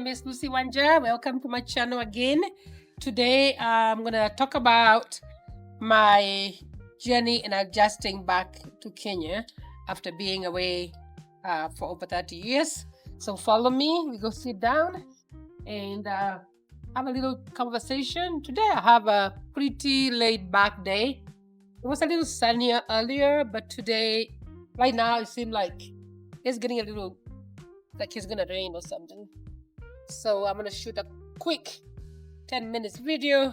is Lucy Wanja. Welcome to my channel again. Today I'm gonna talk about my journey in adjusting back to Kenya after being away for over 30 years. So follow me, we go sit down and have a little conversation. Today I have a pretty laid back day. It was a little sunnier earlier, but today, right now, it seemed like it's getting a little like it's gonna rain or something. So I'm gonna shoot a quick 10 minutes video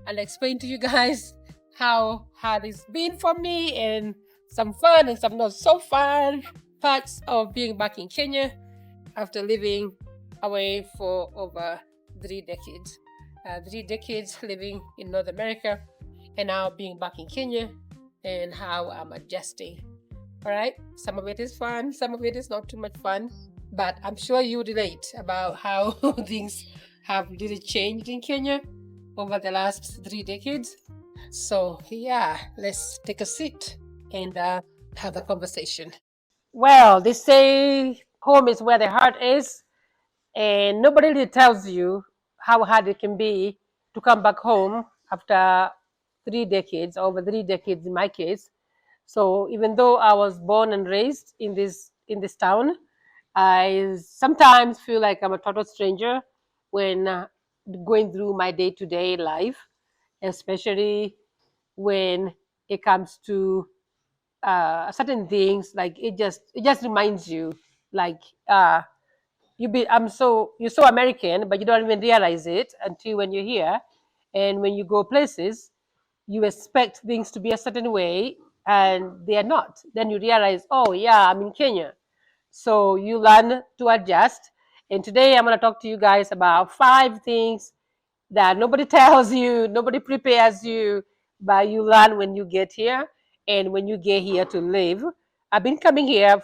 and explain to you guys how hard it's been for me and some fun and some not so fun parts of being back in Kenya after living away for over 3 decades. 3 decades living in North America and now being back in Kenya and how I'm adjusting. All right, some of it is fun, some of it is not too much fun, but I'm sure you relate about how things have really changed in Kenya over the last 3 decades. So yeah, let's take a seat and have a conversation. Well, they say home is where the heart is, and nobody really tells you how hard it can be to come back home after 3 decades, over 3 decades in my case. So even though I was born and raised in this town, I sometimes feel like I'm a total stranger when going through my day-to-day life, especially when it comes to certain things. Like it just reminds you, like you're so American, but you don't even realize it until when you're here, and when you go places, you expect things to be a certain way, and they are not. Then you realize, oh yeah, I'm in Kenya. So you learn to adjust. And today I'm going to talk to you guys about 5 things that nobody tells you, nobody prepares you, but you learn when you get here and when you get here to live. I've been coming here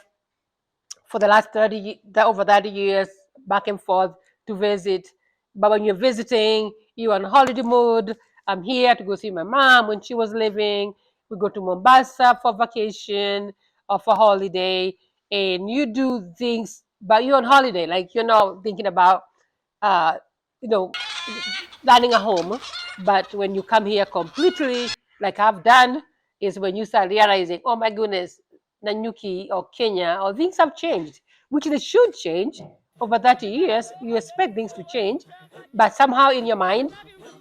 for the last over 30 years, back and forth to visit. But when you're visiting, you're on holiday mode. I'm here to go see my mom when she was living. We go to Mombasa for vacation or for holiday, and you do things, but you're on holiday. Like you're not thinking about, uh, you know, planning a home. But when you come here completely, like I've done, is when you start realizing, oh my goodness, Nanyuki or Kenya, or things have changed, which they should change. Over 30 years, you expect things to change, but somehow in your mind,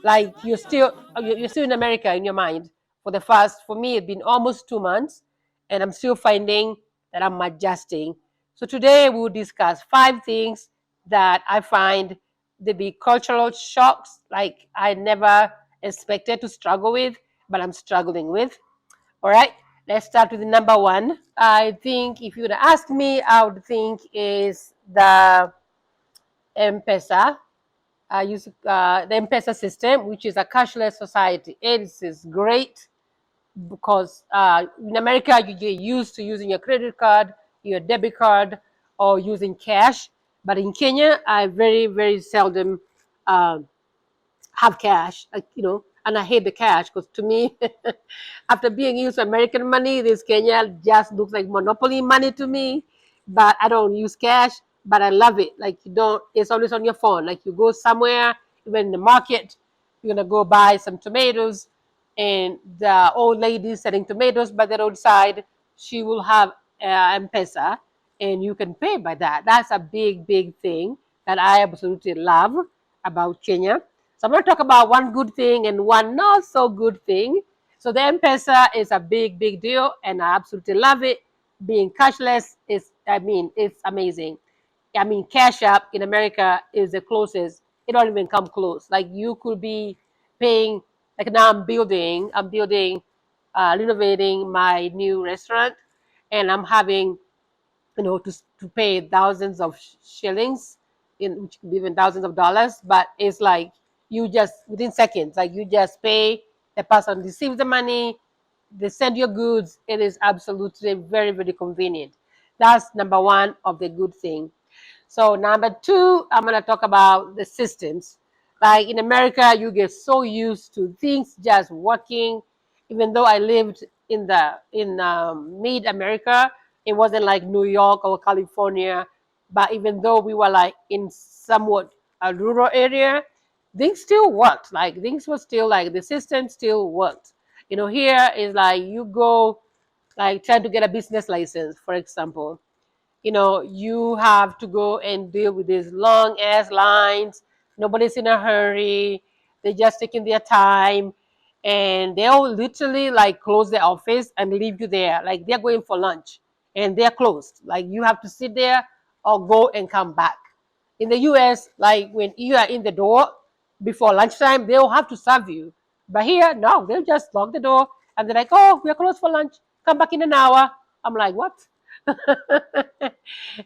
like you're still in America in your mind. For me, it's been almost 2 months, and I'm still finding that I'm adjusting. So today we'll discuss 5 things that I find to be cultural shocks, like I never expected to struggle with, but I'm struggling with. All right, let's start with the number 1. I think if you would ask me, I would think is the M-Pesa. I use the M-Pesa system, which is a cashless society. It is great because in America, you get used to using your credit card, your debit card, or using cash. But in Kenya, I very, very seldom have cash, and I hate the cash because to me, after being used to American money, this Kenya just looks like monopoly money to me. But I don't use cash, but I love it. Like it's always on your phone. Like you go somewhere, even in the market, you're gonna go buy some tomatoes, and the old lady selling tomatoes by the roadside, she will have M-Pesa, and you can pay by that. That's a big, big thing that I absolutely love about Kenya. So I'm going to talk about one good thing and one not so good thing. So the M-Pesa is a big, big deal, and I absolutely love it. Being cashless it's amazing. Cash app in America is the closest. It don't even come close. Like you could be paying, like now I'm building, renovating my new restaurant, and I'm having, to pay thousands of shillings, which could be even thousands of dollars. But it's like you just within seconds, like you just pay, the person receives the money, they send your goods. It is absolutely very, very convenient. That's number 1 of the good thing. So number 2, I'm gonna talk about the systems. Like in America, you get so used to things just working. Even though I lived in mid America, it wasn't like New York or California. But even though we were like in somewhat a rural area, things still worked. Like things were still like the system still worked. Here is like you go like trying to get a business license, for example. You have to go and deal with these long ass lines. Nobody's in a hurry. They're just taking their time. And they'll literally like close the office and leave you there. Like they're going for lunch and they're closed. Like you have to sit there or go and come back. In the US, like when you are in the door before lunchtime, they'll have to serve you. But here, no, they'll just lock the door and they're like, oh, we're closed for lunch. Come back in an hour. I'm like, what?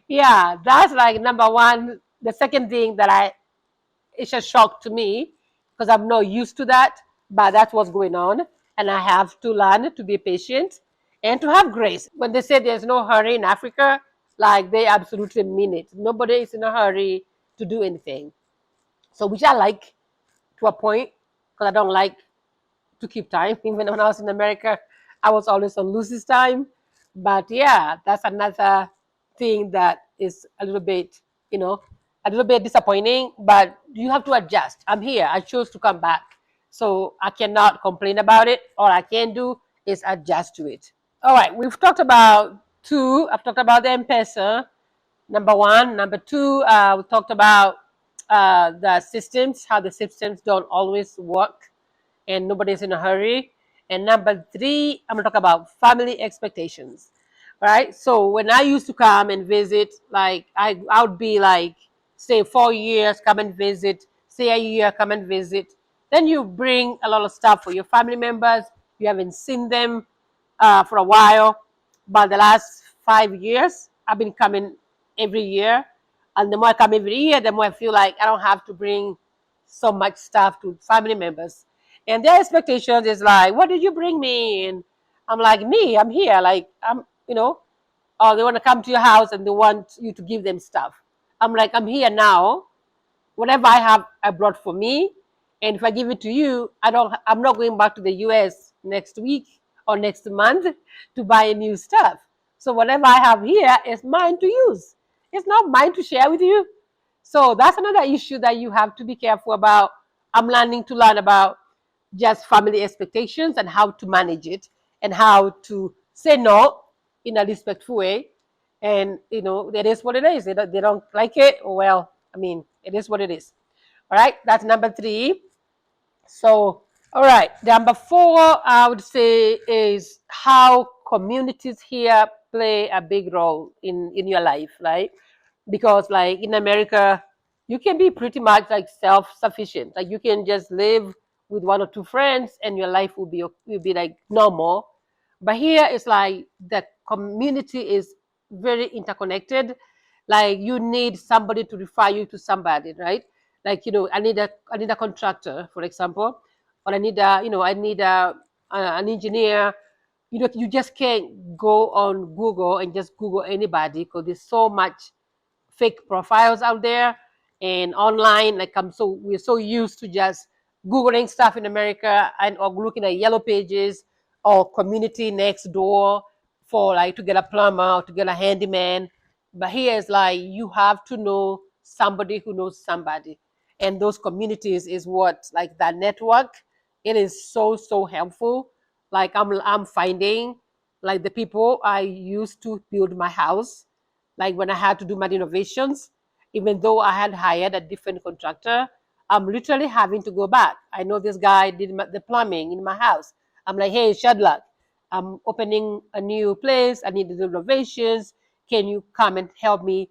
Yeah, that's like number one. The second thing that it's a shock to me because I'm not used to that, but that's what's going on. And I have to learn to be patient and to have grace. When they say there's no hurry in Africa, like they absolutely mean it. Nobody is in a hurry to do anything. So, which I like to a point because I don't like to keep time. Even when I was in America, I was always on Lucy's time. But yeah, that's another thing that is a little bit disappointing. But you have to adjust. I'm here. I chose to come back. So I cannot complain about it. All I can do is adjust to it. All right, we've talked about two. I've talked about the M-Pesa, number one. Number two, we talked about the systems, how the systems don't always work and nobody's in a hurry. And number three, I'm gonna talk about family expectations. All right. So when I used to come and visit, like I would be like, say 4 years, come and visit, say a year, come and visit. Then you bring a lot of stuff for your family members. You haven't seen them for a while. But the last 5 years, I've been coming every year. And the more I come every year, the more I feel like I don't have to bring so much stuff to family members. And their expectations is like, what did you bring me? And I'm like, me, I'm here. Like, or they want to come to your house and they want you to give them stuff. I'm like, I'm here now. Whatever I have, I brought for me. And if I give it to you, I'm not going back to the US next week or next month to buy new stuff. So whatever I have here is mine to use. It's not mine to share with you. So that's another issue that you have to be careful about. I'm learning to learn about just family expectations and how to manage it and how to say no in a respectful way. And, it is what it is. They don't like it. Well, I mean, it is what it is. All right. That's number three. So, all right. Number four, I would say, is how communities here play a big role in your life, right? Because, like in America, you can be pretty much like self-sufficient. Like you can just live with one or two friends, and your life will be like normal. But here, it's like the community is very interconnected. Like you need somebody to refer you to somebody, right? Like I need a contractor, for example, or I need an engineer. You just can't go on Google and just Google anybody because there's so much fake profiles out there and online. Like we're so used to just googling stuff in America and or looking at yellow pages or community next door for like to get a plumber or to get a handyman. But here is like you have to know somebody who knows somebody, and those communities is what like that network. It is so helpful. Like I'm finding like the people I used to build my house, like when I had to do my renovations, even though I had hired a different contractor, I'm literally having to go back. I know this guy did the plumbing in my house. I'm like, hey, Shadlak, I'm opening a new place. I need to do renovations. Can you come and help me?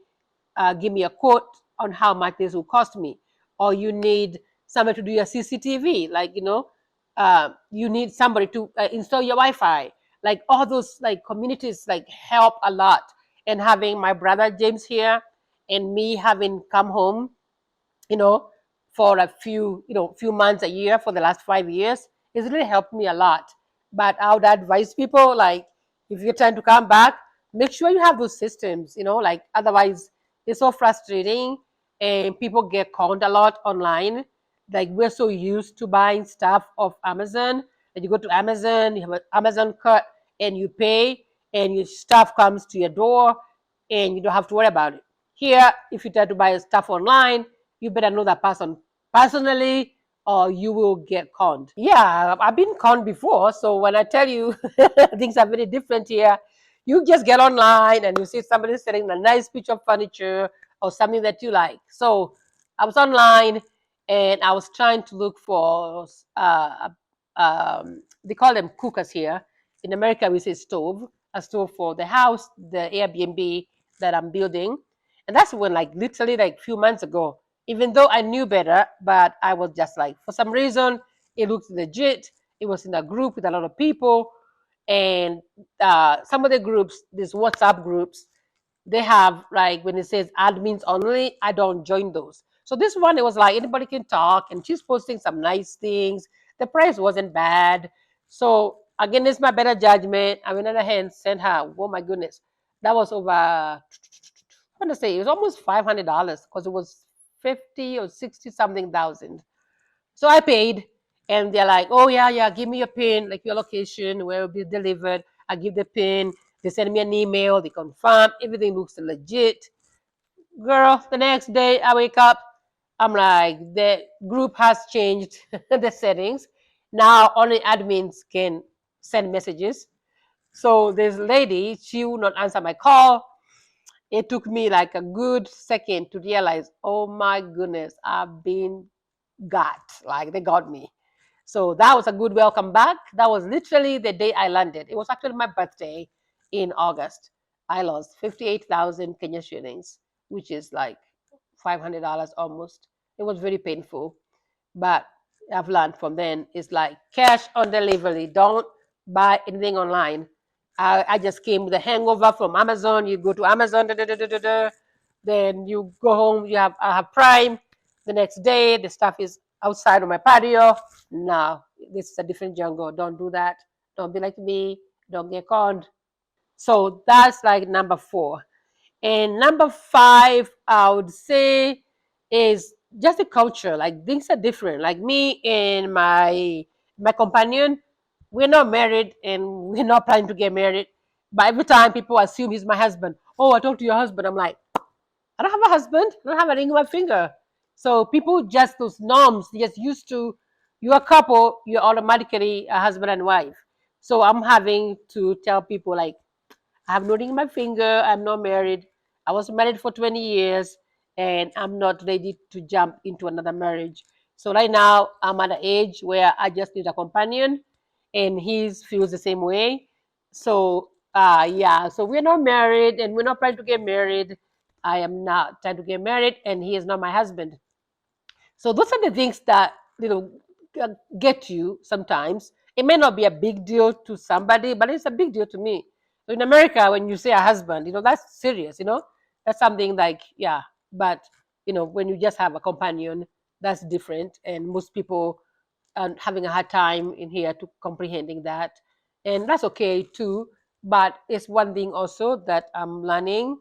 Give me a quote on how much this will cost me. Or you need somebody to do your CCTV, like, you need somebody to install your Wi-Fi. Like all those like communities like help a lot. And having my brother James here and me having come home, you know, for a few months a year for the last 5 years, it's really helped me a lot. But I would advise people like if you're trying to come back, make sure you have those systems, like otherwise it's so frustrating and people get conned a lot online. Like we're so used to buying stuff off Amazon that you go to Amazon, you have an Amazon cart and you pay and your stuff comes to your door and you don't have to worry about it. Here, if you try to buy stuff online, you better know that person personally or you will get conned. Yeah, I've been conned before. So when I tell you things are very different here, you just get online and you see somebody selling a nice piece of furniture or something that you like. So I was online and I was trying to look for, they call them cookers here. In America, we say stove, a stove for the house, the Airbnb that I'm building. And that's when, like, literally, like, few months ago, even though I knew better, but I was just like, for some reason, it looked legit. It was in a group with a lot of people. And some of the groups, these WhatsApp groups, they have like when it says admins only, I don't join those. So this one, it was like anybody can talk, and she's posting some nice things. The price wasn't bad. So again, it's my better judgment. I went ahead sent her. Oh my goodness, that was over. I want to say it was almost $500 because it was 50 or 60 something thousand. So I paid, and they're like, "Oh yeah, yeah, give me your pin, like your location, where it'll be delivered." I give the pin. They send me an email. They confirm everything looks legit. Girl, the next day I wake up, I'm like, the group has changed the settings. Now only admins can send messages. So this lady, she will not answer my call. It took me like a good second to realize, oh my goodness, I've been got. Like they got me. So that was a good welcome back. That was literally the day I landed. It was actually my birthday in August. I lost 58,000 Kenya shillings, which is like $500 almost. It was very painful. But I've learned from then, it's like cash on delivery. Don't buy anything online. I just came with a hangover from Amazon. You go to Amazon, da, da, da, da, da, da. Then you go home, I have Prime. The next day, the stuff is outside on my patio. No, this is a different jungle. Don't do that. Don't be like me. Don't get conned. So that's like number four. And number five, I would say, is just the culture. Like things are different. Like me and my companion, we're not married and we're not planning to get married. But every time people assume he's my husband. Oh, I talked to your husband. I'm like, I don't have a husband. I don't have a ring on my finger. So people just those norms, they just used to you're a couple, you're automatically a husband and wife. So I'm having to tell people like I have no ring on my finger. I'm not married. I was married for 20 years and I'm not ready to jump into another marriage. So right now I'm at an age where I just need a companion and he feels the same way. So yeah, so we're not married and we're not planning to get married. I am not trying to get married and he is not my husband. So those are the things that get you sometimes. It may not be a big deal to somebody, but it's a big deal to me. So in America, when you say a husband, that's serious. That's something like yeah. But when you just have a companion, that's different, and most people are having a hard time in here to comprehending that, and that's okay too. But it's one thing also that I'm learning,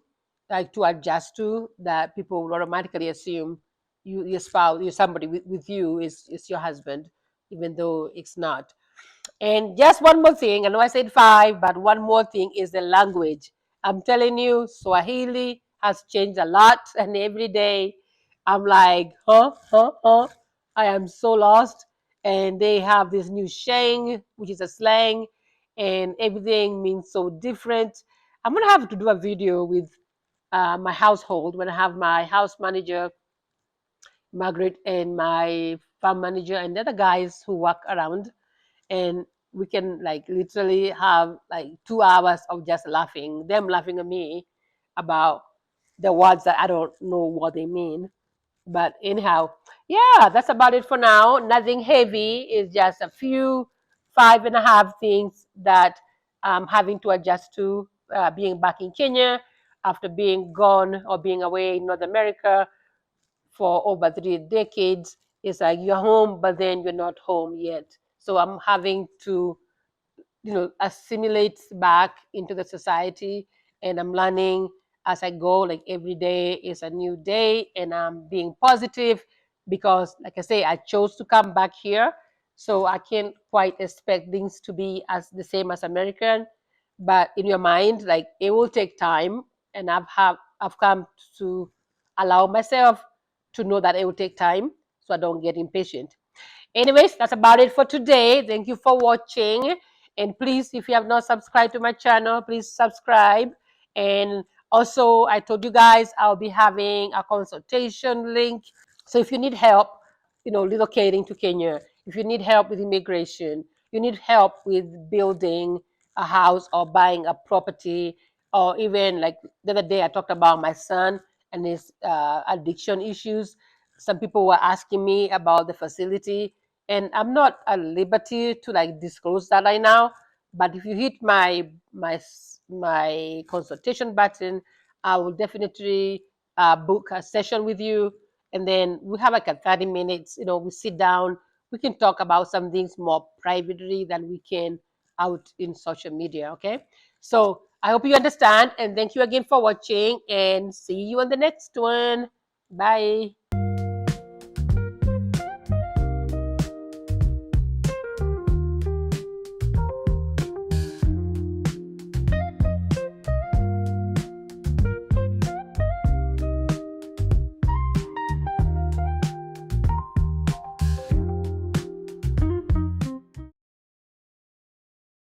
like to adjust to that people will automatically assume your spouse, somebody with you is your husband, even though it's not. And just one more thing, I know I said five, but one more thing is the language. I'm telling you, Swahili has changed a lot, and every day I'm like, huh, huh, huh. I am so lost. And they have this new sheng, which is a slang, and everything means so different. I'm gonna have to do a video with my household when I have my house manager Margaret and my farm manager and the other guys who work around, and we can like literally have like 2 hours of just laughing, them laughing at me about the words that I don't know what they mean. But anyhow, yeah, that's about it for now. Nothing heavy. It's just a few 5.5 things that I'm having to adjust to being back in Kenya after being gone or being away in North America for over 3 decades. It's like you're home, but then you're not home yet. So I'm having to, assimilate back into the society, and I'm learning as I go. Like every day is a new day, and I'm being positive because, like I say, I chose to come back here. So I can't quite expect things to be as the same as American, but in your mind, like it will take time, and I've come to allow myself to know that it will take time, so I don't get impatient. Anyways, that's about it for today. Thank you for watching. And please, if you have not subscribed to my channel, please subscribe. And also, I told you guys I'll be having a consultation link. So if you need help, relocating to Kenya, if you need help with immigration, you need help with building a house or buying a property, or even like the other day I talked about my son and his addiction issues. Some people were asking me about the facility, and I'm not at liberty to like disclose that right now. But if you hit my consultation button, I will definitely book a session with you, and then we have like a 30 minutes. We sit down, we can talk about some things more privately than we can out in social media. Okay, so I hope you understand, and thank you again for watching, and see you on the next one. Bye.